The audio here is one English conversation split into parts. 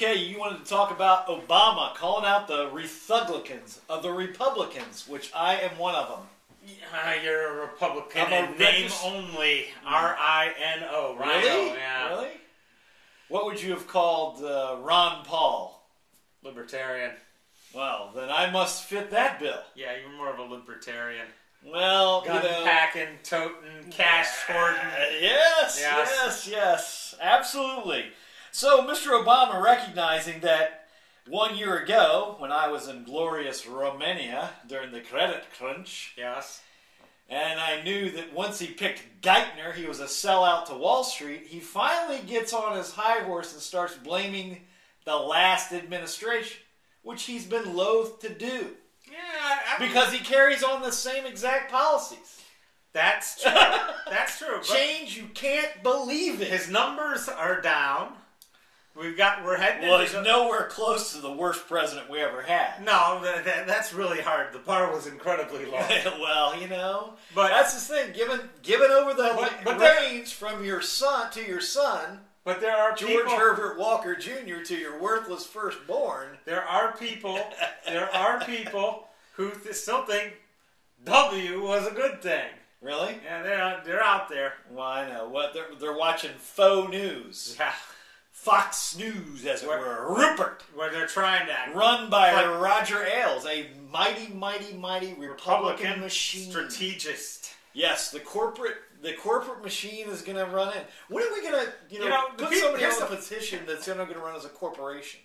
Okay, you wanted to talk about Obama calling out the Rethuglicans of the Republicans, which I am one of them. You're a Republican in name only. R-I-N-O. Really? Yeah. Really? What would you have called Ron Paul? Libertarian. Well, then I must fit that bill. Yeah, you're more of a libertarian. Well, gun packing, toting, cash hoarding. Yes, absolutely. So, Mr. Obama recognizing that 1 year ago, when I was in glorious Romania during the credit crunch, yes, and I knew that once he picked Geithner, he was a sellout to Wall Street, he finally gets on his high horse and starts blaming the last administration, which he's been loath to do. Yeah, because he carries on the same exact policies. That's true. That's true. Change, you can't believe it. His numbers are down. We're heading. Well, he's nowhere close to the worst president we ever had. No, that's really hard. The bar was incredibly low. Well, you know, but that's the thing. Given over the reins from your son to your son. But there are George Herbert Walker Jr. to your worthless firstborn. There are people who still think W was a good thing. Really? Yeah, they're out there. Well, I know. What they're watching faux news. Yeah. Fox News, as it were. Rupert. Where they're trying to run by Roger Ailes, a mighty Republican machine. Strategist. Yes, the corporate machine is going to run in. When are we going to, put somebody on a petition that's going to run as a corporation?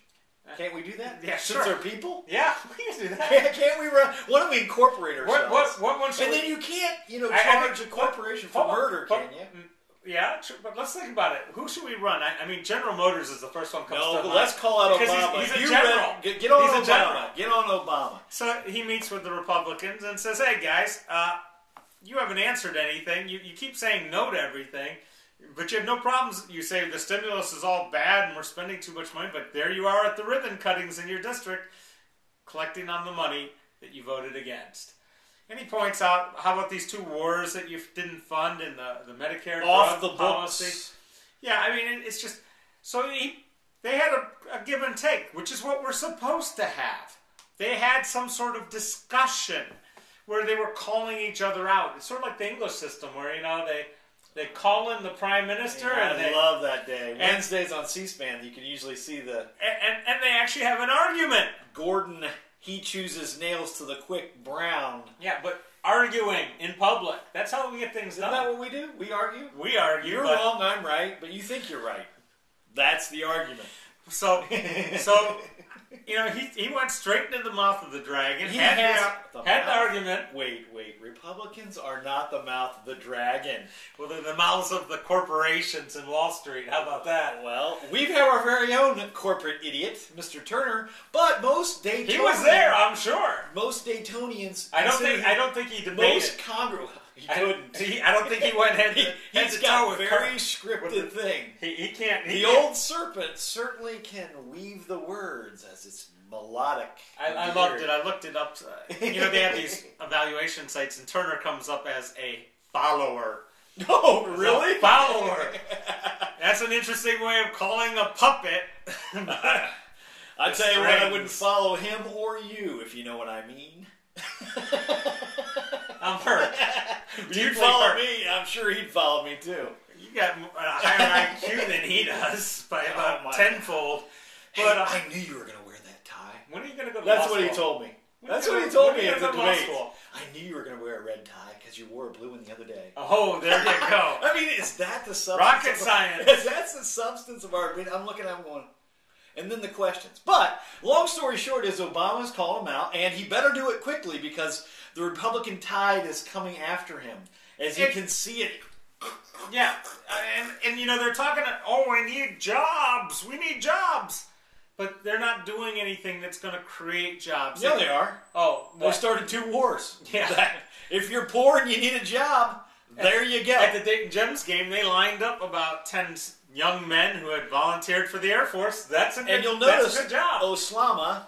Can't we do that? Yeah, sure. Since they're people? Yeah, we can do that. Can't we run? Why don't we incorporate ourselves? What one should then you can't, charge a corporation for murder, can you? Yeah, true, but let's think about it. Who should we run? I mean, General Motors is the first one comes to mind. Let's call out Obama. He's a general. Get on Obama. Get on Obama. So he meets with the Republicans and says, hey, guys, you haven't answered anything. You keep saying no to everything, but you have no problems. You say the stimulus is all bad and we're spending too much money, but there you are at the ribbon cuttings in your district collecting on the money that you voted against. And he points out, how about these 2 wars that you didn't fund in the Medicare off the policy? Books. Yeah, I mean, it's just... So they had a give and take, which is what we're supposed to have. They had some sort of discussion where they were calling each other out. It's sort of like the English system where, they call in the Prime Minister. Yeah, I love that day. Wednesdays on C-SPAN, you can usually see the... And they actually have an argument. Gordon... He chooses nails to the quick brown. Yeah, but arguing in public. That's how we get things done. Isn't that what we do? We argue? We argue. You're wrong, I'm right, but you think you're right. That's the argument. So he went straight into the mouth of the dragon. He had the argument. Wait. Republicans are not the mouth of the dragon. Well, they're the mouths of the corporations in Wall Street. How about that? Well, we have our very own corporate idiot, Mr. Turner, but most Daytonians... He was there, I'm sure. Most Daytonians... I don't think he debated. Most Congress... He couldn't. I don't think he went head to He's got a very scripted thing. He can't... The old serpent certainly can weave the words as it's melodic. I loved it. I looked it up. They have these evaluation sites, and Turner comes up as a follower. Oh, really? A follower. That's an interesting way of calling a puppet. I'll tell you what, I wouldn't follow him or you, if you know what I mean. I'm hurt. You'd follow me, I'm sure he'd follow me too. You got a higher IQ than he does by about tenfold. But I knew you were going to wear that tie. When are you going to go to law school? That's what he told me. That's what he told me at the debate. I knew you were going to wear a red tie because you wore a blue one the other day. Oh, there you go. I mean, is that the substance? Rocket science. That's the substance of our debate. I'm looking at him going... And then the questions. But, long story short is Obama's calling him out, and he better do it quickly because the Republican tide is coming after him. As you can see it. Yeah. And they're talking, we need jobs. We need jobs. But they're not doing anything that's going to create jobs. Yeah, they are. Oh. They started 2 wars. Yeah. If you're poor and you need a job, there you go. At the Dayton Gems game, they lined up about 10 young men who had volunteered for the Air Force. That's a good job. And you'll notice Osama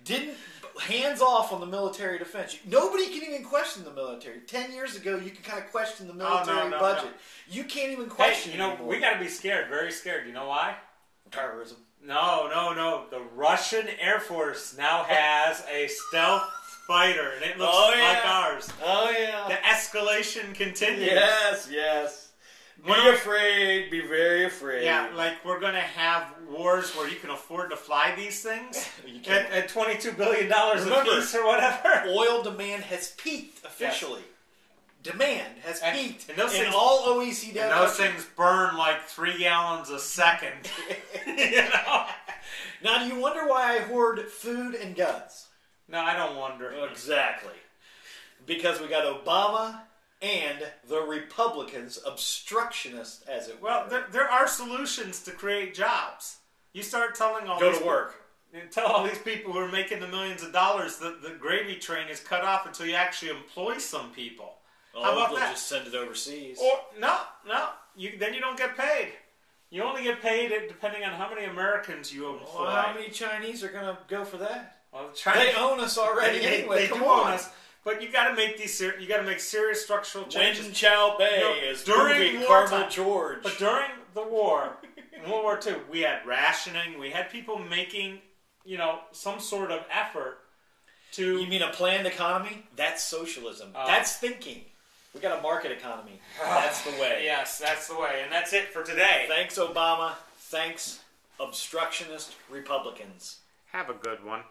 didn't hands off on the military defense. Nobody can even question the military. 10 years ago, you could kind of question the military budget. No. You can't even question it anymore. We got to be scared, very scared. You know why? Terrorism. No. The Russian Air Force now has a stealth fighter, and it looks like ours. Oh, yeah. The escalation continues. Yes. Be afraid. Be very afraid. Yeah, like we're going to have wars where you can afford to fly these things at $22 billion a piece or whatever. Oil demand has peaked officially. Yes. Demand has peaked and those in things, all OECD and those things burn like 3 gallons a second. You know? Now, do you wonder why I hoard food and guns? No, I don't wonder. Exactly. Because we got Obama and the Republicans, obstructionists, as it were. Well, there are solutions to create jobs. You start telling all Go to work. And tell all these people who are making the millions of dollars that the gravy train is cut off until you actually employ some people. How about that? Just send it overseas. Or no. Then you don't get paid. You only get paid depending on how many Americans you employ. Well, how many Chinese are going to go for that? Well, they own us already anyway. They do own us. But you got to make you got to make serious structural changes. Wen Chao Bei is during Carmel George. But during the war, in World War II, we had rationing. We had people making, some sort of effort to. You mean a planned economy? That's socialism. That's thinking. We got a market economy. That's the way. Yes, that's the way, and that's it for today. Thanks, Obama. Thanks, obstructionist Republicans. Have a good one.